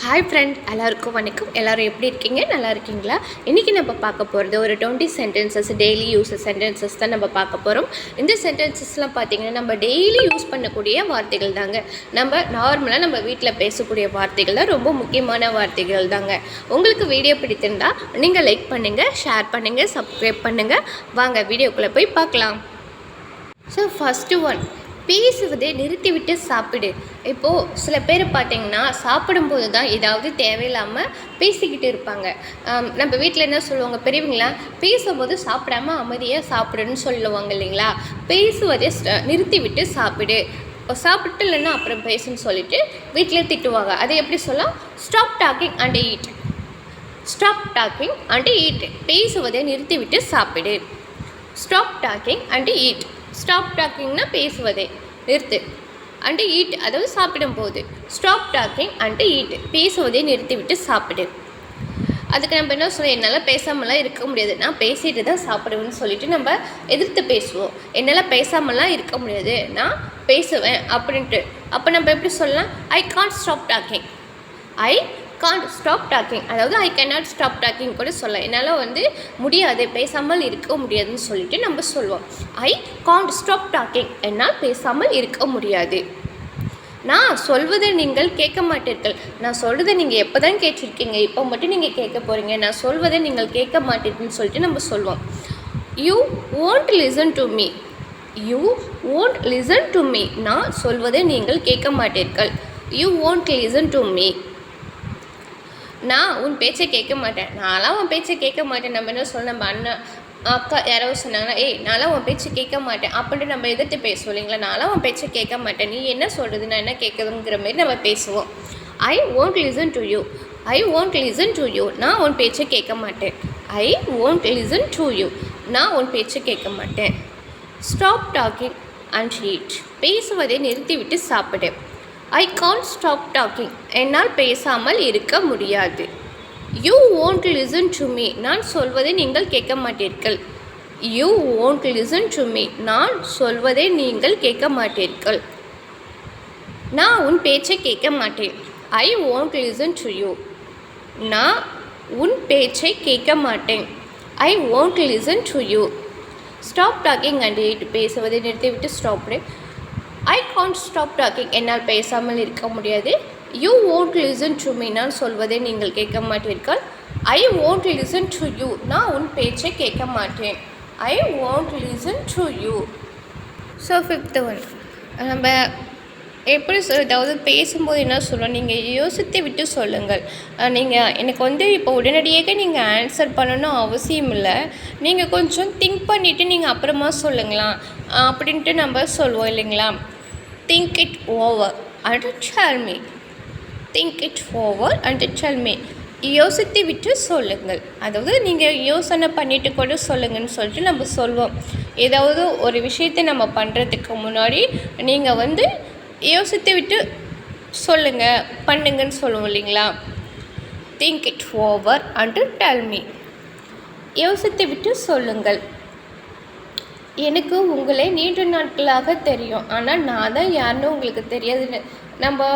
Hi friend, எல்லாருக்கும் வணக்கம். எல்லோரும் எப்படி இருக்கீங்க? நல்லா இருக்கீங்களா? இன்றைக்கி நம்ம பார்க்க போகிறது ஒரு 20 சென்டென்சஸ், டெய்லி யூஸ் சென்டென்சஸ் தான் நம்ம பார்க்க போகிறோம். இந்த சென்டென்சஸ்லாம் பார்த்திங்கன்னா நம்ம டெய்லி யூஸ் பண்ணக்கூடிய வார்த்தைகள் தாங்க. நம்ம நார்மலாக நம்ம வீட்டில் பேசக்கூடிய வார்த்தைகள் தான், ரொம்ப முக்கியமான வார்த்தைகள் தாங்க. உங்களுக்கு வீடியோ பிடித்திருந்தால் நீங்கள் லைக் பண்ணுங்கள், ஷேர் பண்ணுங்கள், சப்ஸ்கிரைப் பண்ணுங்கள். வாங்க வீடியோக்குள்ளே போய் பார்க்கலாம். ஸோ ஃபஸ்ட்டு ஒன், பேசுவதை நிறுத்திவிட்டு சாப்பிடு. இப்போது சில பேர் பார்த்திங்கன்னா சாப்பிடும்போது தான் ஏதாவது தேவையில்லாமல் பேசிக்கிட்டு இருப்பாங்க. நம்ம வீட்டில் என்ன சொல்லுவாங்க பெரியவங்களா, பேசும்போது சாப்பிடாமல் அமைதியாக சாப்பிடுன்னு சொல்லுவாங்க இல்லைங்களா. பேசுவதை நிறுத்திவிட்டு சாப்பிடு, சாப்பிட்டு இல்லைன்னா அப்புறம் பேசுன்னு சொல்லிட்டு வீட்டில் திட்டுவாங்க. அதை எப்படி சொல்லலாம்? Stop talking and eat. Stop talking and eat. பேசுவதை நிறுத்திவிட்டு சாப்பிடு. Stop talking and eat. Stop டாக்கிங்னா பேசுவதை நிறுத்து, அண்டு ஈட் அதாவது சாப்பிடும்போது. ஸ்டாப் டாக்கிங் அண்டு ஈட், பேசுவதை நிறுத்திவிட்டு சாப்பிடு. அதுக்கு நம்ம என்ன சொல்லுவோம், என்னால் பேசாமலாம் இருக்க முடியாது, நான் பேசிட்டு தான் சாப்பிடுவேன்னு சொல்லிட்டு நம்ம எதிர்த்து பேசுவோம். என்னால் பேசாமலாம் இருக்க முடியாது, நான் பேசுவேன் அப்படின்ட்டு. அப்போ நம்ம எப்படி சொல்லலாம்? I can't stop talking. I can't stop talking, அதாவது ஐ கேனாட் ஸ்டாப் டாக்கிங் கூட சொல்லலாம். என்னால் முடியாது, பேசாமல் இருக்க முடியாதுன்னு சொல்லிட்டு நம்ம சொல்லுவோம். ஐ கான்ட் ஸ்டாப் டாக்கிங், என்னால் பேசாமல் இருக்க முடியாது. நான் சொல்வதை நீங்கள் கேட்க மாட்டீர்கள். நான் சொல்வதை நீங்கள் எப்போ தான் கேட்டிருக்கீங்க, இப்போ மட்டும் நீங்கள் கேட்க போகிறீங்க. நான் சொல்வதை நீங்கள் கேட்க மாட்டீர்கள்னு சொல்லிட்டு நம்ம சொல்லுவோம். You won't listen to me. You won't listen to me, நான் சொல்வதை நீங்கள் கேட்க மாட்டீர்கள். You won't listen to me. நான் உன் பேச்சை கேட்க மாட்டேன். நான்லாம் உன் பேச்சை கேட்க மாட்டேன். நம்ம என்ன சொல்ல, நம்ம அண்ணன் அக்கா யாராவது சொன்னாங்கன்னா, ஏய் நான்லாம் உன் பேச்சை கேட்க மாட்டேன் அப்படின்ட்டு நம்ம எதிர்த்து பேசுவோம் இல்லைங்களா. நான்லாம் உன் பேச்சை கேட்க மாட்டேன், நீ என்ன சொல்கிறது, நான் என்ன கேட்குறதுங்கிற மாதிரி நம்ம பேசுவோம். ஐ won't listen to you. I won't listen to you, நான் உன் பேச்சை கேட்க மாட்டேன். ஐ won't லிசன் டு யூ, நான் உன் பேச்சை கேட்க மாட்டேன். ஸ்டாப் டாக்கிங் அண்ட் ஈட், பேசுவதை நிறுத்திவிட்டு சாப்பிடு. ஐ கான்ட் ஸ்டாப் டாக்கிங், என்னால் பேசாமல் இருக்க முடியாது. You won't listen to me, நான் சொல்வதை நீங்கள் கேட்க மாட்டீர்கள். You won't listen to me, நான் சொல்வதை நீங்கள் கேட்க மாட்டீர்கள். நான் உன் பேச்சை கேட்க மாட்டேன். ஐ won't லிசன் டு யூ, நான் உன் பேச்சை கேட்க மாட்டேன். ஐ won't listen to you. Stop talking and eat, பேசுவதை நிறுத்திவிட்டு stopped. I can't stop talking, என்னால் பேசாமல் இருக்க முடியாது. You won't listen to me, நான் சொல்வதை நீங்கள் கேட்க மாட்டீர்கள். ஐ won't லிசன் டு யூ, நான் உன் பேச்சை கேட்க மாட்டேன். ஐ won't listen to you. So fifth one, நம்ம எப்படி அதாவது பேசும்போது என்ன சொல்கிறோம், நீங்கள் யோசித்து விட்டு சொல்லுங்கள். நீங்கள் எனக்கு இப்போ உடனடியாக நீங்கள் ஆன்சர் பண்ணணும் அவசியம் இல்லை. நீங்கள் கொஞ்சம் திங்க் பண்ணிவிட்டு நீங்கள் அப்புறமா சொல்லுங்களாம் அப்படின்ட்டு நம்ம சொல்லுவோம் இல்லைங்களா. Think it over and tell me. Think it over and tell me, யோசித்து விட்டு சொல்லுங்கள். அதாவது நீங்கள் யோசனை பண்ணிவிட்டு கூட சொல்லுங்கன்னு சொல்லிட்டு நம்ம சொல்லுவோம். ஏதாவது ஒரு விஷயத்தை நம்ம பண்ணுறதுக்கு முன்னாடி நீங்கள் யோசித்து விட்டு சொல்லுங்கள், பண்ணுங்கன்னு சொல்லுவோம் இல்லைங்களா. Think it over and tell me, யோசித்து விட்டு சொல்லுங்கள். எனக்கு உங்களை நீண்ட நாட்களாக தெரியும், ஆனால் நான் தான் யாருன்னு உங்களுக்கு தெரியாதுன்னு. நம்ம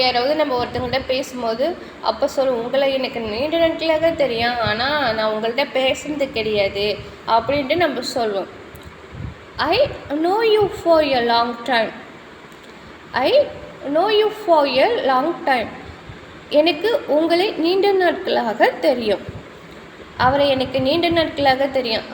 யாராவது நம்ம ஒருத்தவங்கள்ட்ட பேசும்போது அப்போ சொல்லுவோம், உங்களை எனக்கு நீண்ட நாட்களாக தெரியும், ஆனால் நான் உங்கள்கிட்ட பேசுனது கிடையாது அப்படின்ட்டு நம்ம சொல்லுவோம். I know you for a long time. I know you for a long time, எனக்கு உங்களை நீண்ட நாட்களாக தெரியும். அவரை எனக்கு நீண்ட நாட்களாக தெரியும்,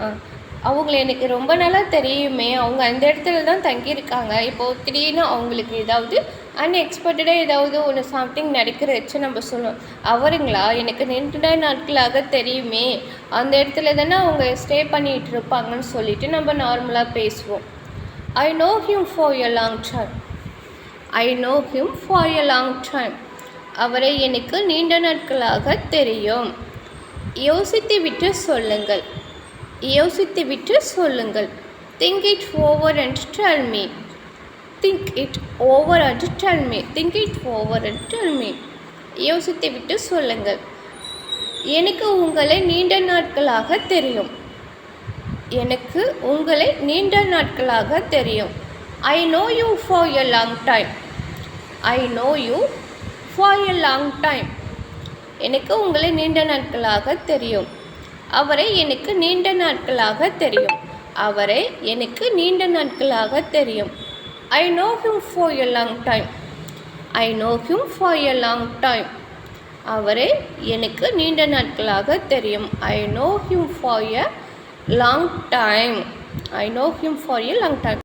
அவங்கள எனக்கு ரொம்ப நாளாக தெரியுமே, அவங்க அந்த இடத்துல தான் தங்கியிருக்காங்க. இப்போது திடீர்னு அவங்களுக்கு ஏதாவது அன்எக்ஸ்பெக்டடாக ஏதாவது ஒன்று சம்திங் நடக்கிற வச்சு நம்ம சொல்லுவோம், அவருங்களா எனக்கு நீண்ட நாட்களாக தெரியுமே, அந்த இடத்துல தானே அவங்க ஸ்டே பண்ணிகிட்டு இருப்பாங்கன்னு சொல்லிட்டு நம்ம நார்மலாக பேசுவோம். I know him for a long time. I know him for a long time, அவரை எனக்கு நீண்ட நாட்களாக தெரியும். யோசித்து விட்டு சொல்லுங்கள். யோசித்து விட்டு சொல்லுங்கள். Think it over and tell me. Think it over and tell me. Think it over and tell me, யோசித்து விட்டு சொல்லுங்கள். எனக்கு உங்களை நீண்ட நாட்களாக தெரியும். எனக்கு உங்களை நீண்ட நாட்களாக தெரியும். I know you for a long time. I know you for a long time. எனக்கு உங்களை நீண்ட நாட்களாக தெரியும். அவரை எனக்கு நீண்ட நாட்களாக தெரியும். அவரை எனக்கு நீண்ட நாட்களாக தெரியும். I know him for a long time. I know him for a long time. அவரை எனக்கு நீண்ட நாட்களாக தெரியும். I know him for a long time. I know him for a long time.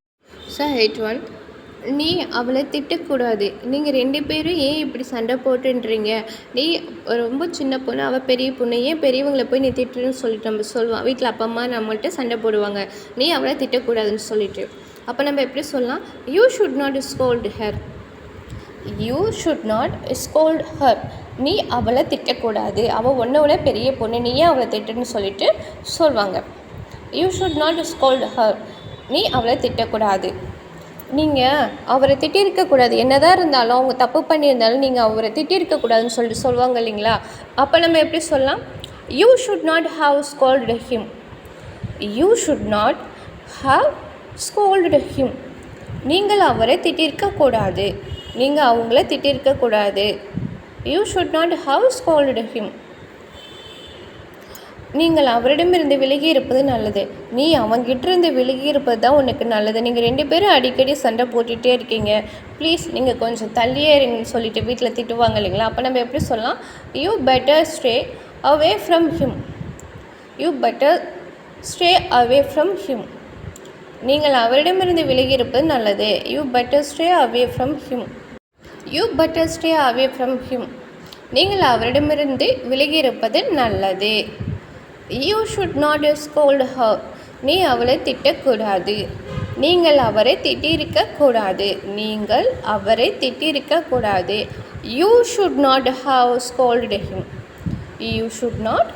So 8-1. நீ அவளை திட்டக்கூடாது. நீங்கள் 2 பேரும் ஏன் இப்படி சண்டை போட்டுன்றீங்க? நீ ரொம்ப சின்ன பொண்ணு, அவள் பெரிய பொண்ணு, ஏன் பெரியவங்களை போய் நீ திட்டுன்னு சொல்லிட்டு நம்ம சொல்லுவான். வீட்டில் அப்பா அம்மா நம்மள்கிட்ட சண்டை போடுவாங்க, நீ அவளை திட்டக்கூடாதுன்னு சொல்லிட்டு. அப்போ நம்ம எப்படி சொல்லலாம்? You should not scold her. You should not scold her. நீ அவளை திட்டக்கூடாது, அவள் ஒன்றை விட பெரிய பொண்ணு, நீ ஏன் அவளை திட்டுன்னு சொல்லிட்டு சொல்லுவாங்க. You should not scold her. நீ அவளை திட்டக்கூடாது. நீங்கள் அவரை திட்டிருக்கக்கூடாது, என்னதான் இருந்தாலும் அவங்க தப்பு பண்ணியிருந்தாலும் நீங்கள் அவரை திட்டிருக்கக்கூடாதுன்னு சொல்லிட்டு சொல்லுவாங்க இல்லைங்களா? அப்போ நம்ம எப்படி சொல்லலாம்? You should not have scolded him. You should not have scolded him. நீங்கள் அவரை திட்டிருக்கக்கூடாது, நீங்கள் அவங்கள திட்டிருக்கக்கூடாது. You should not have scolded him. நீங்கள் அவரிடமிருந்து விலகி இருப்பது நல்லது. நீ அவங்கிட்டிருந்து விலகி இருப்பது தான் உனக்கு நல்லது. நீங்கள் 2 பேரும் அடிக்கடி சண்டை போட்டுகிட்டே இருக்கீங்க, ப்ளீஸ் நீங்கள் கொஞ்சம் தள்ளியே இருங்கன்னு சொல்லிட்டு வீட்டில் திட்டுவாங்க இல்லைங்களா? அப்போ நம்ம எப்படி சொல்லலாம்? You better stay away from him. You better stay away from him. நீங்கள் அவரிடமிருந்து விலகி இருப்பது நல்லது. You better stay away from him. You better stay away from him. நீங்கள் அவரிடமிருந்து விலகி இருப்பது நல்லது. You should not scold her. நீ அவளை திட்டக்கூடாது. நீங்கள் அவரை திட்டிருக்கக்கூடாது. நீங்கள் அவரை திட்டிருக்கக்கூடாது. You should not have scolded him. You should not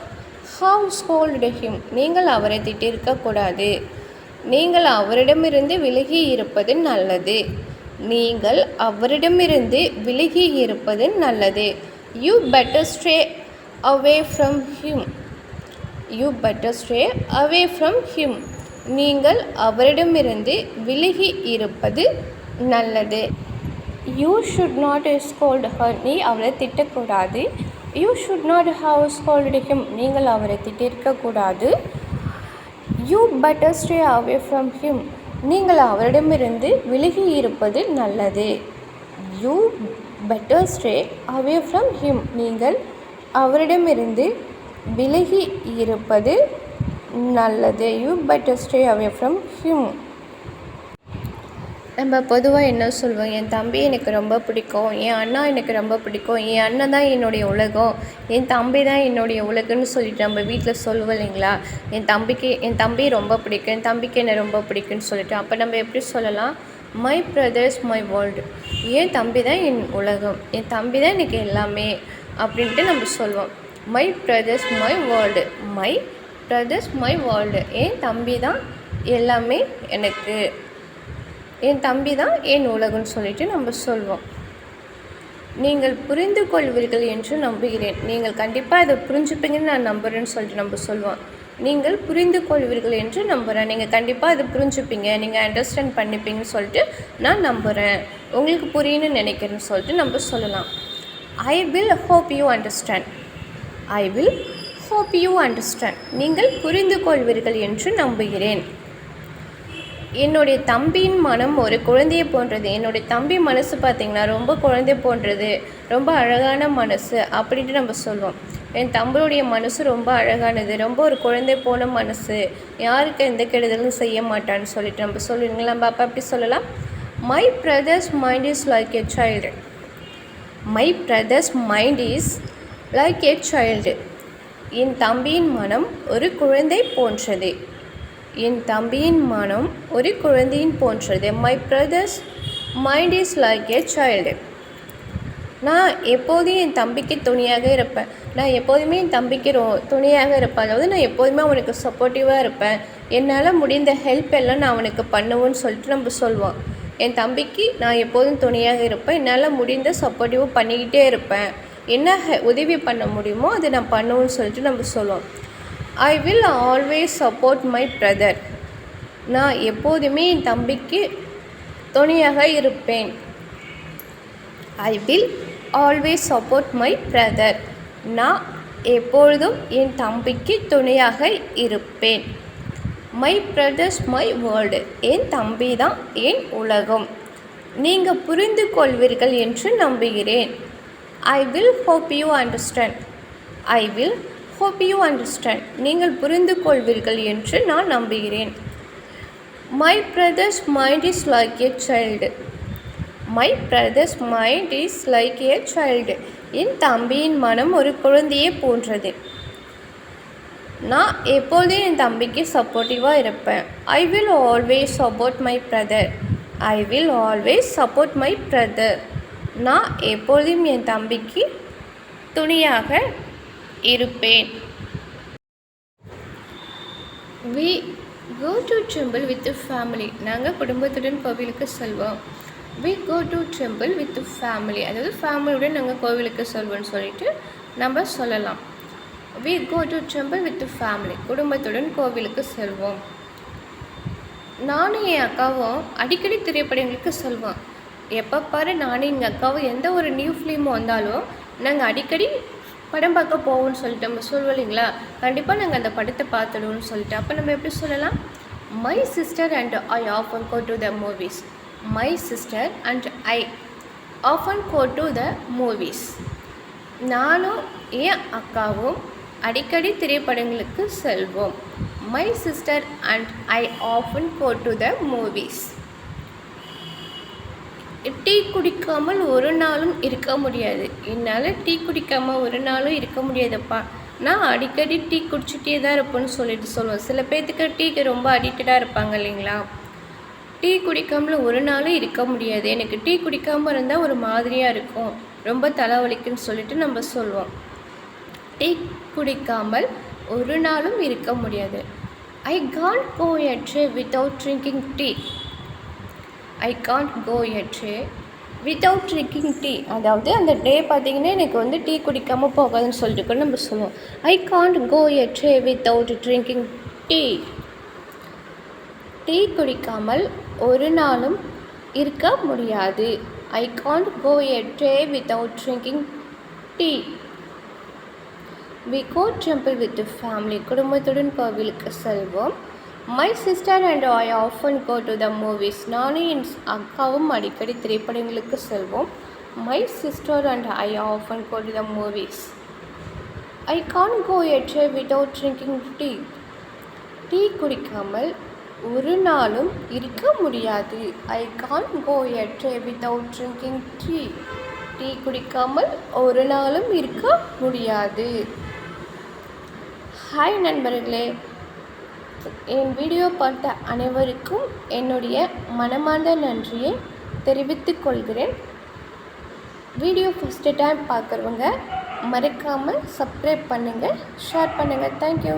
have scolded him. நீங்கள் அவரை திட்டிருக்கக்கூடாது. நீங்கள் அவரிடமிருந்து விலகி இருப்பது நல்லது. நீங்கள் அவரிடமிருந்து விலகி இருப்பது நல்லது. You better stay away from him. You better stay away from him. நீங்கள் அவரிடமிருந்து விலகி இருப்பது நல்லது. You should not scold her. நீ அவளை திட்டக்கூடாது. You should not have scolded him. நீங்கள் அவரை திட்டிருக்கக்கூடாது. You better stay away from him. நீங்கள் அவரிடமிருந்து விலகி இருப்பது நல்லது. You better stay away from him. நீங்கள் அவரிடமிருந்து விலகி இருப்பது நல்லது. You better stay away from him. நம்ம பொதுவாக என்ன சொல்லுவோம்? என் தம்பி எனக்கு ரொம்ப பிடிக்கும், என் அண்ணா எனக்கு ரொம்ப பிடிக்கும், என் அண்ணன் தான் என்னுடைய உலகம், என் தம்பி தான் என்னுடைய உலகம்னு சொல்லிட்டு நம்ம வீட்டில் சொல்லுவோம் இல்லைங்களா? என் தம்பி ரொம்ப பிடிக்கும், என் தம்பிக்கு என்னை ரொம்ப பிடிக்குன்னு சொல்லிட்டு. அப்போ நம்ம எப்படி சொல்லலாம்? My brother's my world. என் தம்பி தான் என் உலகம், என் தம்பி தான் எனக்கு எல்லாமே அப்படின்ட்டு நம்ம சொல்லுவோம். My brother's my world. My brother's my world. என் தம்பி தான் எல்லாமே எனக்கு, என் தம்பி தான் என் உலகம்னு சொல்லிட்டு நம்ம சொல்வோம். நீங்கள் புரிந்து கொள்வீர்கள் என்று நம்புகிறேன். நீங்கள் கண்டிப்பாக இதை புரிஞ்சுப்பீங்கன்னு நான் நம்புகிறேன்னு சொல்லிட்டு நம்ம சொல்லுவோம். நீங்கள் புரிந்து கொள்வீர்கள் என்று நம்புகிறேன். நீங்கள் கண்டிப்பாக அதை புரிஞ்சுப்பீங்க, நீங்கள் அண்டர்ஸ்டாண்ட் பண்ணிப்பீங்கன்னு சொல்லிட்டு நான் நம்புகிறேன், உங்களுக்கு புரியுன்னு நினைக்கிறேன்னு சொல்லிட்டு நம்ம சொல்லலாம். ஐ will hope you understand. I will hope you understand. நீங்கள் புரிந்து கொள்வீர்கள் என்று நம்புகிறேன். என்னுடைய தம்பியின் மனம் ஒரு குழந்தையை போன்றது. என்னுடைய தம்பி மனசு பார்த்திங்கன்னா ரொம்ப குழந்தை போன்றது, ரொம்ப அழகான மனசு அப்படின்ட்டு நம்ம சொல்லுவோம். என் தம்பியுடைய மனசு ரொம்ப அழகானது, ரொம்ப ஒரு குழந்தை போன மனசு, யாருக்கு எந்த கெடுதலும் செய்ய மாட்டான்னு சொல்லிட்டு நம்ம சொல்லுவீங்களா? நம்ம அப்போ அப்படி சொல்லலாம். My brother's mind is like a child. My brother's mind is like a child. என் தம்பியின் மனம் ஒரு குழந்தை போன்றது. என் தம்பியின் மனம் ஒரு குழந்தையின் போன்றது. My brother's mind is like a child. நான் எப்போதும் என் தம்பிக்கு துணையாக இருப்பேன். நான் எப்போதுமே என் தம்பிக்கு துணையாக இருப்பேன். அதாவது நான் எப்போதுமே அவனுக்கு சப்போர்ட்டிவாக இருப்பேன். என்னால் முடிந்த ஹெல்ப் எல்லாம் நான் அவனுக்கு பண்ணுவேன்னு சொல்லிட்டு நம்ம சொல்லுவோம். என் தம்பிக்கு நான் எப்போதும் துணையாக இருப்பேன். என்னால் முடிந்த சப்போர்ட்டிவாக பண்ணிக்கிட்டே இருப்பேன். என்ன உதவி பண்ண முடியுமோ அதை நான் பண்ணுவேன்னு சொல்லிட்டு நம்ம சொல்லுவோம். I will always support my brother. நான் எப்போதுமே என் தம்பிக்கு துணையாக இருப்பேன். I will always support my brother. நான் எப்பொழுதும் என் தம்பிக்கு துணையாக இருப்பேன். My brother's my world. என் தம்பி தான் என் உலகம். நீங்கள் புரிந்து கொள்வீர்கள் என்று நம்புகிறேன். I will hope you understand. I will hope you understand. நீங்கள் புரிந்து கொள்வீர்கள் என்று நான் நம்புகிறேன். My brother's mind is like a child. My brother's mind is like a child. என் தம்பியின் மனம் ஒரு குழந்தையே போன்றது. நான் எப்போதும் என் தம்பிக்கு சப்போர்ட்டிவாக இருப்பேன். I will always support my brother. I will always support my brother. நான் எப்போதும் என் தம்பிக்கு துணையாக இருப்பேன். We go to temple with family. நாங்கள் குடும்பத்துடன் கோவிலுக்கு செல்வோம். We go to temple with family. அதாவது ஃபேமிலியுடன் நாங்கள் கோவிலுக்கு செல்வோம்னு சொல்லிட்டு நம்ம சொல்லலாம். We go to temple with family. குடும்பத்துடன் கோவிலுக்கு செல்வோம். நானும் என் அக்காவும் அடிக்கடி திரைப்படங்களுக்கு செல்வோம். எப்போ பாரு நானும் எங்கள் அக்காவும் எந்த ஒரு நியூ ஃபிலிம் வந்தாலும் நாங்கள் அடிக்கடி படம் பார்க்க போவோம்னு சொல்லிட்டு நம்ம சொல்லுவோம் இல்லைங்களா? கண்டிப்பாக நாங்கள் அந்த படத்தை பார்த்துடுவோம்னு சொல்லிட்டு அப்போ நம்ம எப்படி சொல்லலாம்? My sister and I often go to the movies. My sister and I often go to the movies. நானும் என் அக்காவும் அடிக்கடி திரைப்படங்களுக்கு செல்வோம். My sister and I often go to the movies. Tea குடிக்காமல் ஒரு நாளும் இருக்க முடியாது. என்னால் டீ குடிக்காமல் ஒரு நாளும் இருக்க முடியாதுப்பா. நான் அடிக்கடி டீ குடிச்சிட்டே தான் இருப்பேன்னு சொல்லிட்டு சொல்லுவேன். சில பேர்த்துக்கு டீக்கு ரொம்ப அடிக்டடாக இருப்பாங்க இல்லைங்களா? டீ குடிக்காமல் ஒரு நாளும் இருக்க முடியாது. எனக்கு டீ குடிக்காமல் இருந்தால் ஒரு மாதிரியாக இருக்கும், ரொம்ப தலைவலிக்குன்னு சொல்லிட்டு நம்ம சொல்லுவோம். டீ குடிக்காமல் ஒரு நாளும் இருக்க முடியாது. I can't go a day without drinking tea. I can't go a day without drinking tea. அதாவது அந்த டே பார்த்திங்கன்னா எனக்கு வந்து டீ குடிக்காமல் போகாதுன்னு சொல்லிட்டு கூட நம்ம சொல்லுவோம். I can't go a day without drinking tea. Tea குடிக்காமல் ஒரு நாளும் இருக்க முடியாது. I can't go a day without drinking tea. We go temple with family. குடும்பத்துடன் கோவிலுக்கு செல்வோம். My sister and I often go to the movies. நானும் என் அக்காவும் அடிக்கடி திரைப்படங்களுக்கு செல்வோம். My sister and I often go to the movies. I can't go a day without drinking tea. Tea குடிக்காமல் ஒரு நாளும் இருக்க முடியாது. I can't go a day without drinking tea. Tea குடிக்காமல் ஒரு நாளும் இருக்க முடியாது. ஹாய் நண்பர்களே, என் வீடியோ பார்த்த அனைவருக்கும் என்னுடைய மனமார்ந்த நன்றியை தெரிவித்துக் கொள்கிறேன். வீடியோ ஃபஸ்ட்டு டைம் பார்க்குறவங்க மறக்காமல் சப்ஸ்கிரைப் பண்ணுங்கள், ஷேர் பண்ணுங்கள். தேங்க்யூ.